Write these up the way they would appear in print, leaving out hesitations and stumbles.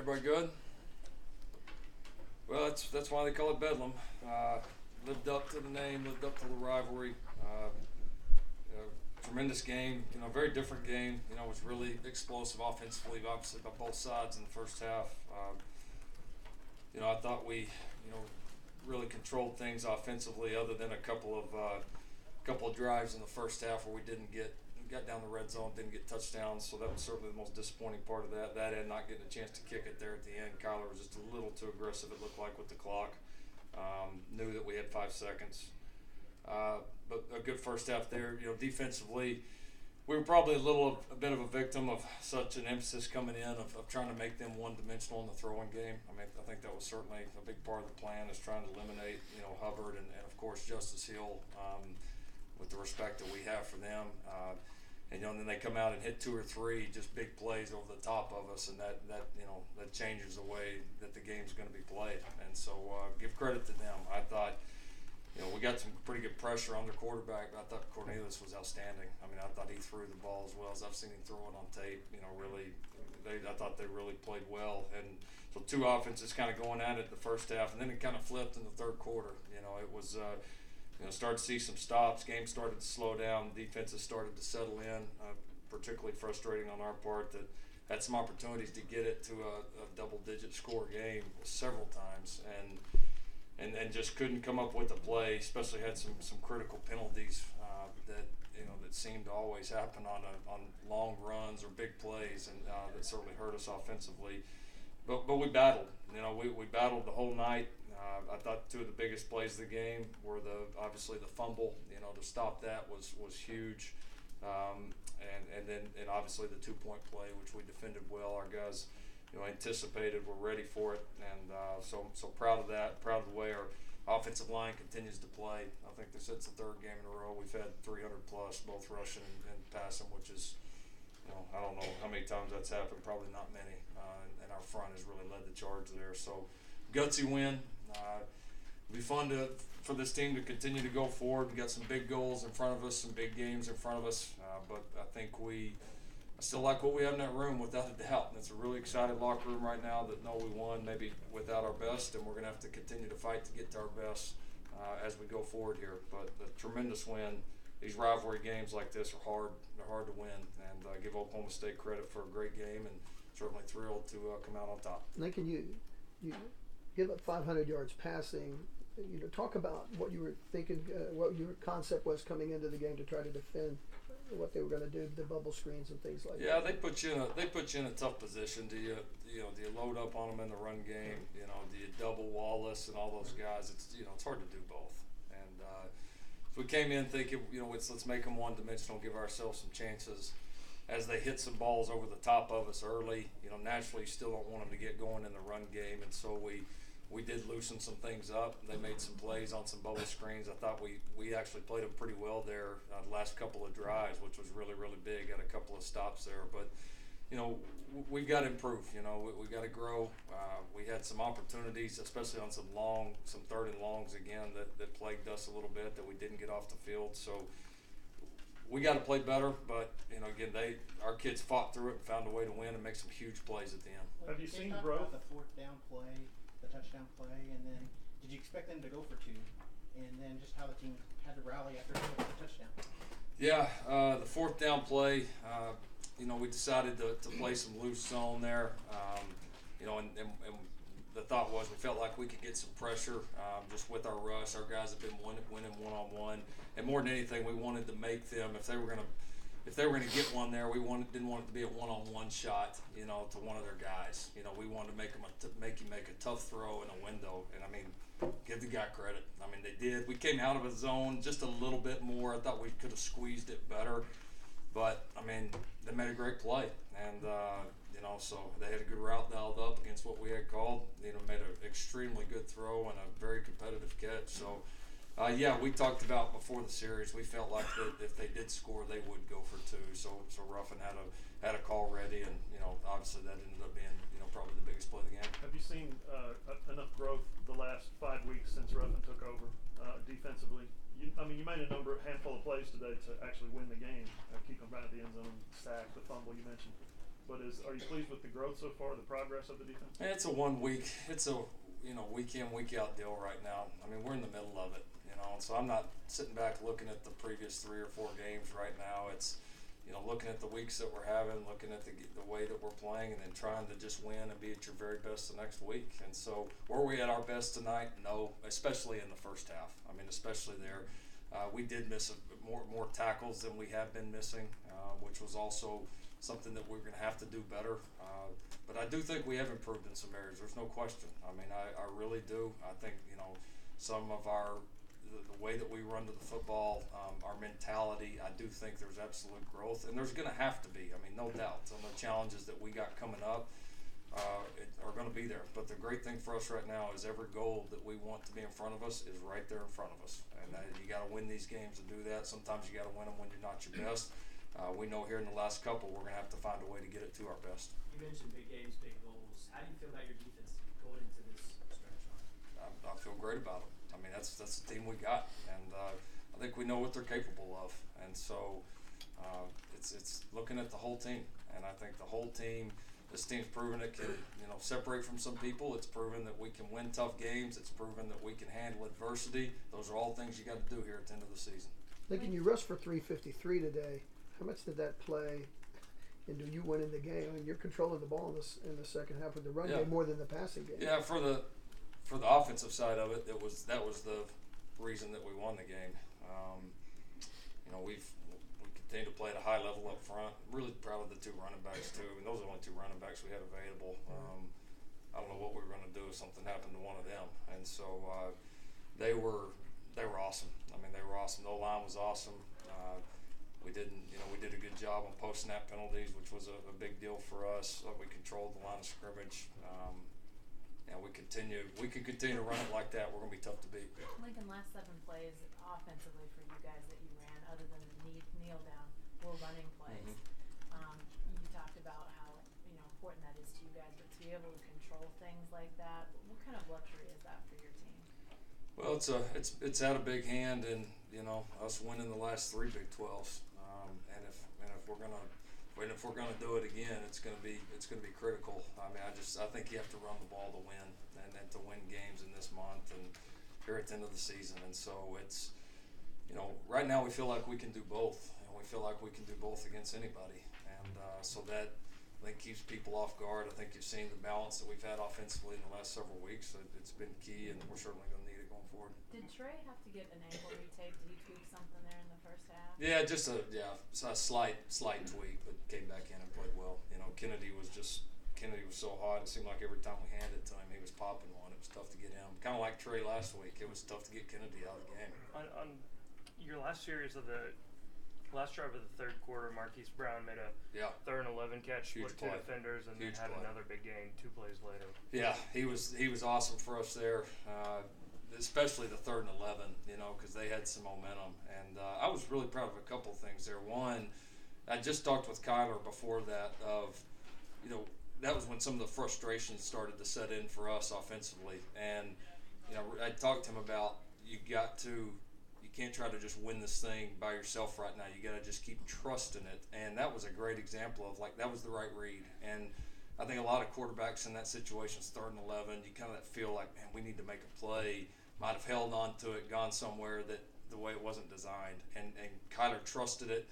Everybody good? Well, that's why they call it Bedlam. Lived up to the name, lived up to the rivalry. Tremendous game. Very different game. It was really explosive offensively, obviously by both sides in the first half. I thought we, really controlled things offensively, other than a couple of drives in the first half where we got down the red zone, didn't get touchdowns, so that was certainly the most disappointing part of that. That and not getting a chance to kick it there at the end. Kyler was just a little too aggressive, it looked like, with the clock. Knew that we had 5 seconds. But a good first half there. Defensively, we were probably a bit of a victim of such an emphasis coming in of trying to make them one-dimensional in the throwing game. I think that was certainly a big part of the plan, is trying to eliminate, Hubbard and of course Justice Hill, with the respect that we have for them. And then they come out and hit 2 or 3 just big plays over the top of us, and that changes the way that the game's going to be played. And so give credit to them. I thought, we got some pretty good pressure on their quarterback, but I thought Cornelius was outstanding. I thought he threw the ball as well as I've seen him throw it on tape. I thought they really played well. And so 2 offenses kind of going at it the first half, and then it kind of flipped in the third quarter. It was started to see some stops. Game started to slow down. Defenses started to settle in. Particularly frustrating on our part that had some opportunities to get it to a double-digit score game several times, and just couldn't come up with a play. Especially had some critical penalties that seemed to always happen on long runs or big plays, and that certainly hurt us offensively. But we battled. We battled the whole night. I thought 2 of the biggest plays of the game were obviously the fumble. To stop that was huge, and then obviously the 2-point play, which we defended well. Our guys, anticipated, were ready for it, and so proud of that. Proud of the way our offensive line continues to play. I think this is the 3rd game in a row we've had 300 plus, both rushing and passing, which is, I don't know how many times that's happened. Probably not many. And our front has really led the charge there. So gutsy win. It'll be fun for this team to continue to go forward. We got some big goals in front of us, some big games in front of us. But I think I still like what we have in that room, without a doubt. And it's a really excited locker room right now that know we won, maybe without our best, and we're going to have to continue to fight to get to our best as we go forward here. But a tremendous win. These rivalry games like this are hard. They're hard to win, and give Oklahoma State credit for a great game, and certainly thrilled to come out on top. Lincoln, you give up 500 yards passing. Talk about what you were thinking, what your concept was coming into the game to try to defend what they were going to do, the bubble screens and things like that. Yeah, they put you in a tough position. Do you load up on them in the run game? Do you double Wallace and all those guys? It's hard to do both. And so we came in thinking, let's make them one-dimensional, give ourselves some chances. As they hit some balls over the top of us early, naturally you still don't want them to get going in the run game, and so we did loosen some things up. They made some plays on some bubble screens. I thought we actually played them pretty well there the last couple of drives, which was really, really big. Had a couple of stops there, but we've got to improve. We got to grow. We had some opportunities, especially on some 3rd and longs again that plagued us a little bit, that we didn't get off the field. So we got to play better, but again, our kids fought through it and found a way to win and make some huge plays at the end. Have you seen growth? The 4th down play, the touchdown play, and then did you expect them to go for 2? And then just how the team had to rally after the touchdown. Yeah, the 4th down play, we decided to play some loose zone there, and the thought was we felt like we could get some pressure just with our rush. Our guys have been winning one-on-one, and more than anything, we wanted to make them, if they were going to get one there, we didn't want it to be a one-on-one shot, to one of their guys. We wanted to make him make a tough throw in a window, and give the guy credit. They did. We came out of a zone just a little bit more. I thought we could have squeezed it better, but they made a great play, and so they had a good route dialed up against what we had called. Made an extremely good throw and a very competitive catch. So. We talked about before the series. We felt like that if they did score, they would go for 2. So Ruffin had a call ready, and obviously that ended up being probably the biggest play of the game. Have you seen enough growth the last 5 weeks since Ruffin took over defensively? You made a handful of plays today to actually win the game, keep them out of the end zone, sack, the fumble you mentioned. But are you pleased with the growth so far, the progress of the defense? It's a 1 week. It's a week in, week out deal right now. I mean, we're in the middle of it, and so I'm not sitting back looking at the previous 3 or 4 games right now. It's looking at the weeks that we're having, looking at the way that we're playing, and then trying to just win and be at your very best the next week. And so, were we at our best tonight? No, especially in the first half. I mean, especially there. We did miss more tackles than we have been missing, which was also something that we're going to have to do better. But I do think we have improved in some areas. There's no question. I mean, I really do. I think, some of the way that we run to the football, our mentality, I do think there's absolute growth. And there's going to have to be. I mean, no doubt. Some of the challenges that we got coming up are going to be there. But the great thing for us right now is every goal that we want to be in front of us is right there in front of us. And you got to win these games to do that. Sometimes you got to win them when you're not your best. We know here in the last couple we're going to have to find a way to get it to our best. You mentioned big games, big goals. How do you feel about your defense going into this stretch run? I feel great about them. I mean, that's the team we got, and I think we know what they're capable of. And so it's looking at the whole team, and I think the whole team. This team's proven it can, separate from some people. It's proven that we can win tough games. It's proven that we can handle adversity. Those are all things you got to do here at the end of the season. Lincoln, you rushed for 353 today. How much did that play into you winning the game? I mean, you're controlling the ball in the second half of the run game more than the passing game. Yeah, for the offensive side of it, that was the reason that we won the game. We continue to play at a high level up front. I'm really proud of the 2 running backs too. I mean, those are the only 2 running backs we had available. I don't know what we were going to do if something happened to one of them. And so they were awesome. I mean, they were awesome. The line was awesome. We did a good job on post snap penalties, which was a big deal for us. We controlled the line of scrimmage. And we can continue to run it like that. We're going to be tough to beat. Lincoln, last 7 plays offensively for you guys that you ran, other than the kneel down, were running plays. Mm-hmm. You talked about how important that is to you guys, but to be able to control things like that, what kind of luxury is that for your team? Well, it's out of big hand, and us winning the last 3 Big 12s, and if we're gonna do it again, it's gonna be critical. I mean, I think you have to run the ball to win, and to win games in this month and here at the end of the season. And so it's right now we feel like we can do both, and we feel like we can do both against anybody, and so that I think keeps people off guard. I think you've seen the balance that we've had offensively in the last several weeks. It's been key, and we're certainly going to need it going forward. Did Trey have to get an ankle retake? Did he tweak something there in the first half? Yeah, just a slight tweak, but came back in and played well. Kennedy was so hot. It seemed like every time we handed it to him, he was popping one. It was tough to get him. Kind of like Trey last week. It was tough to get Kennedy out of the game. On your last series of the last drive of the third quarter, Marquise Brown made a 3rd and 11 catch, Huge split 2 play. defenders, and Huge then had play. another big gain 2 plays later. Yeah, he was awesome for us there, especially the 3rd and 11, because they had some momentum. And I was really proud of a couple of things there. One, I just talked with Kyler before that that was when some of the frustration started to set in for us offensively. And, I talked to him about you can't try to just win this thing by yourself right now. You got to just keep trusting it. And that was a great example of, that was the right read. And I think a lot of quarterbacks in that situation, 3rd and 11, you kind of feel like, man, we need to make a play. Might have held on to it, gone somewhere that the way it wasn't designed. And Kyler trusted it,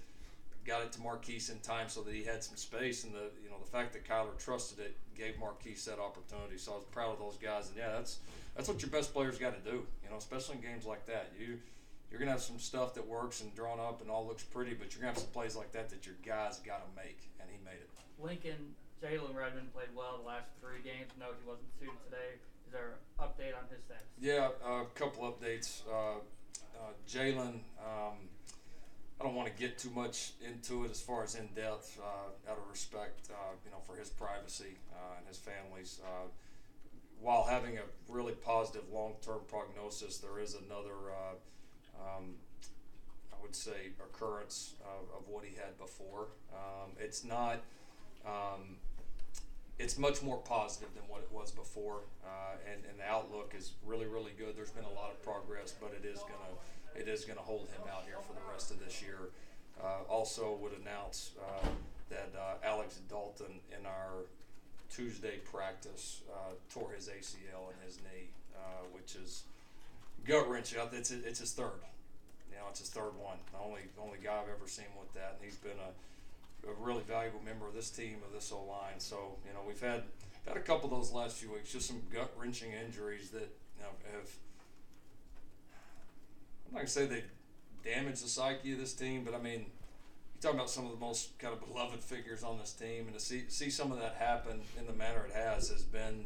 got it to Marquise in time so that he had some space. And the fact that Kyler trusted it gave Marquise that opportunity. So I was proud of those guys. And that's what your best players got to do, especially in games like that. You're going to have some stuff that works and drawn up and all looks pretty, but you're going to have some plays like that your guys got to make, and he made it. Lincoln, Jalen Redmond played well the last 3 games. No, he wasn't suited today. Is there an update on his status? Yeah, a couple updates. Jalen, I don't want to get too much into it as far as in depth, out of respect, for his privacy and his family's. While having a really positive long-term prognosis, there is another, I would say, occurrence of what he had before. It's not. It's much more positive than what it was before, and the outlook is really, really good. There's been a lot of progress, but it is gonna hold him out here for the rest of this year. Also would announce that Alex Dalton in our Tuesday practice tore his ACL in his knee, which is gut wrenching. It's his third. You know, it's his third one. The only guy I've ever seen with that, and he's been a really valuable member of this team, of this O-line. So, you know, we've had a couple of those last few weeks, just some gut wrenching injuries that, you know, have, I'm not gonna say they damaged the psyche of this team, but I mean, you're talking about some of the most kind of beloved figures on this team, and to see some of that happen in the manner it has been,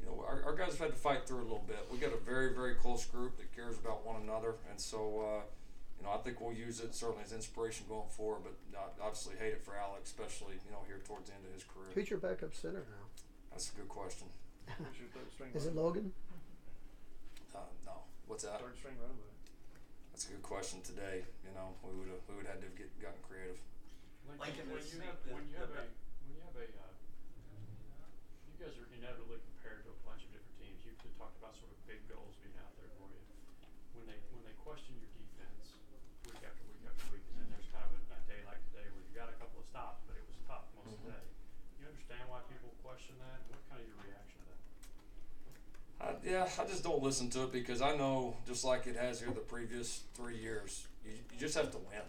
you know, our guys have had to fight through it a little bit. We got a very, very close group that cares about one another, and so, you know, I think we'll use it certainly as inspiration going forward, but obviously hate it for Alex, especially, you know, here towards the end of his career. Who's your backup center now? That's a good question. Who's your third string Is it running Logan? No. What's that? back? Third string running back. That's a good question today. You know, we would have to have gotten creative. Lincoln, when you have a you guys are inevitably compared to a bunch of different teams. You've talked about sort of big goals being out there for you. When they question your defense week after week after week, and then there's kind of a day like today where you got a couple of stops, but it was tough most of the day. You understand why people question that? What kind of your reaction to that? Yeah, I just don't listen to it because I know, just like it has here the previous 3 years, you just have to win.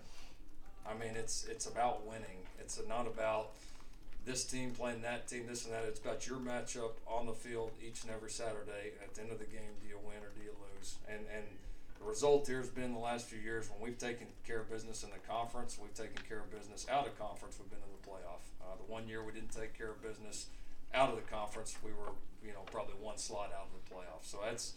I mean, it's about winning. It's not about this team playing that team, this and that. It's about your matchup on the field each and every Saturday. At the end of the game, do you win or do you lose? And the result here has been the last few years when we've taken care of business in the conference, we've taken care of business out of conference, we've been in the playoff. The 1 year we didn't take care of business out of the conference, we were, you know, probably one slot out of the playoff. So that's,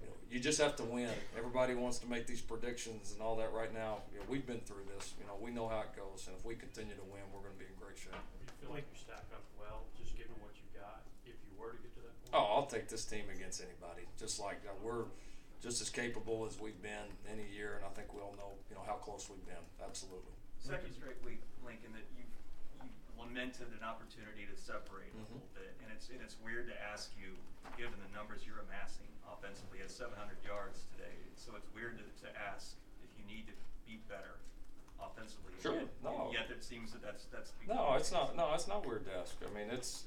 you know, you just have to win. Everybody wants to make these predictions and all that right now. You know, we've been through this. You know, we know how it goes, and if we continue to win, we're going to be in great shape. Do you feel like you stack up well, just given what you got, if you were to get to that point? Oh, I'll take this team against anybody. Just like we're just as capable as we've been any year, and I think we all know, you know, how close we've been. Absolutely. Second straight week, Lincoln, that you lamented an opportunity to separate a little bit, and it's weird to ask you, given the numbers you're amassing offensively at 700 yards today. So it's weird to ask if you need to be better offensively. Sure. Yet, No. Yet it seems that's No, it's not. No, it's not weird to ask. I mean, it's.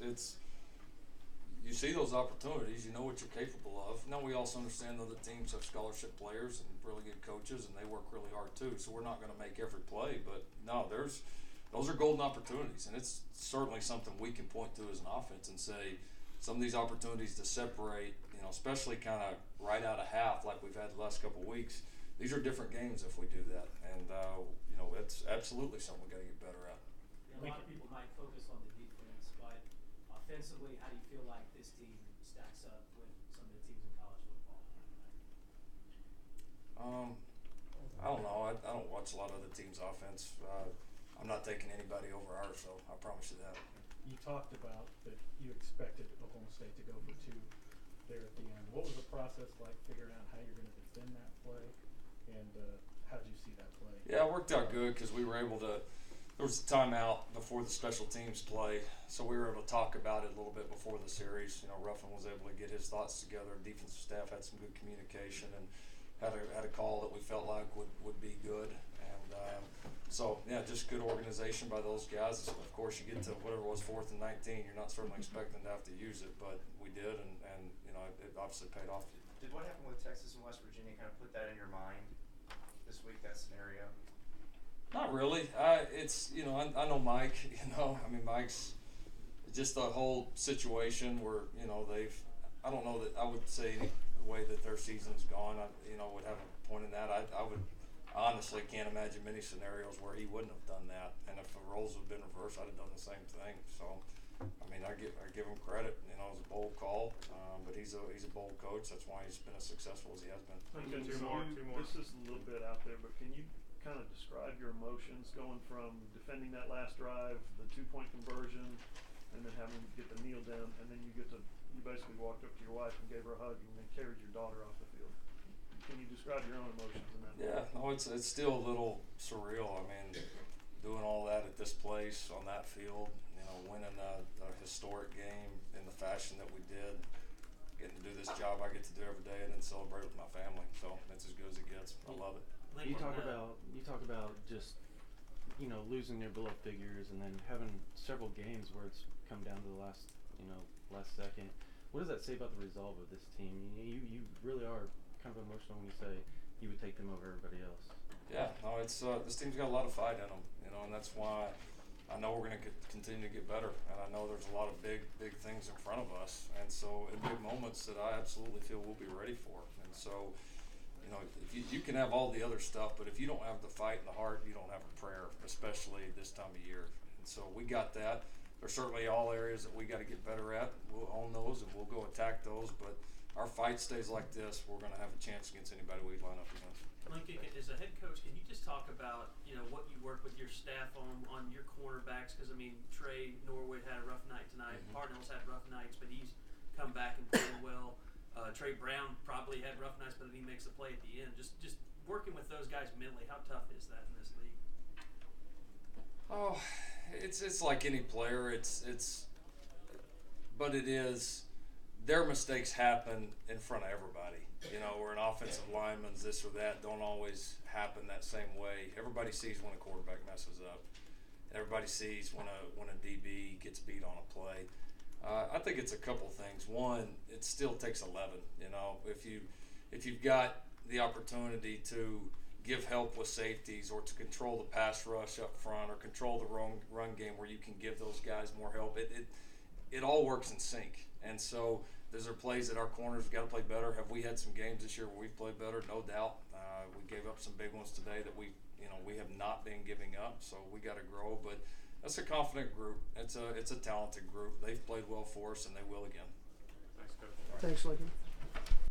You see those opportunities. You know what you're capable of. Now we also understand that the teams have scholarship players and really good coaches, and they work really hard too. So we're not going to make every play, but no, those are golden opportunities, and it's certainly something we can point to as an offense and say some of these opportunities to separate, you know, especially kind of right out of half like we've had the last couple of weeks. These are different games if we do that, and you know, it's absolutely something we got to get better at. A lot of people might focus on the defense, but offensively, how do you feel like this team stacks up with some of the teams in college football? I don't know. I don't watch a lot of the team's offense. I'm not taking anybody over ours, so I promise you that. You talked about that you expected Oklahoma State to go for 2 there at the end. What was the process like figuring out how you're going to defend that play, and how did you see that play? Yeah, it worked out good because we were able to. There was a timeout before the special teams play, so we were able to talk about it a little bit before the series. You know, Ruffin was able to get his thoughts together. Defensive staff had some good communication and had a call that we felt like would be good. And so, yeah, just good organization by those guys. Of course, you get to whatever it was, 4th and 19. You're not certainly expecting to have to use it, but we did, and you know, it obviously paid off. Did what happened with Texas and West Virginia kind of put that in your mind this week, that scenario? Not really. It's, you know, I know Mike. You know, I mean, Mike's just the whole situation where, you know, I don't know that I would say any way that their season's gone. I, you know, would have a point in that. I would honestly can't imagine many scenarios where he wouldn't have done that. And if the roles had been reversed, I'd have done the same thing. So, I mean, I give him credit. You know, it was a bold call, but he's a bold coach. That's why he's been as successful as he has been. Lincoln, Two more. This is a little bit out there, but can you kind of describe your emotions going from defending that last drive, the 2-point conversion, and then having to get the kneel down, and then you basically walked up to your wife and gave her a hug and then carried your daughter off the field. Can you describe your own emotions in that? Yeah, no, it's still a little surreal. I mean, doing all that at this place on that field, you know, winning a historic game in the fashion that we did, getting to do this job I get to do every day, and then celebrate with my family. So it's as good as it gets. I love it. You talk about just losing their below figures and then having several games where it's come down to the last second. What does that say about the resolve of this team? You really are kind of emotional when you say you would take them over everybody else. Yeah, no, it's this team's got a lot of fight in them, and that's why I know we're going to continue to get better, and I know there's a lot of big things in front of us, and so in big moments that I absolutely feel we'll be ready for. And so, if you can have all the other stuff, but if you don't have the fight and the heart, you don't have a prayer, especially this time of year. And so we got that. There's certainly all areas that we got to get better at. We'll own those and we'll go attack those, but our fight stays like this, we're going to have a chance against anybody we line up against. Lincoln, as a head coach, can you just talk about what you work with your staff on your cornerbacks? Because Trey Norwood had a rough night tonight. Hartnell's had rough nights, but he's come back and playing well. Trey Brown probably had rough nights, but then he makes a play at the end. Just working with those guys mentally, how tough is that in this league? Oh, it's like any player. But it is. Their mistakes happen in front of everybody. Where an offensive lineman's this or that don't always happen that same way. Everybody sees when a quarterback messes up. Everybody sees when a DB gets beat on a play. I think it's a couple things. One, it still takes 11. If you've got the opportunity to give help with safeties or to control the pass rush up front or control the run game where you can give those guys more help, it all works in sync. And so those are plays that our corners got to play better. Have we had some games this year where we've played better? No doubt. We gave up some big ones today that we have not been giving up. So we got to grow. But that's a confident group. It's a talented group. They've played well for us, and they will again. Thanks, Coach. Thanks, Lincoln.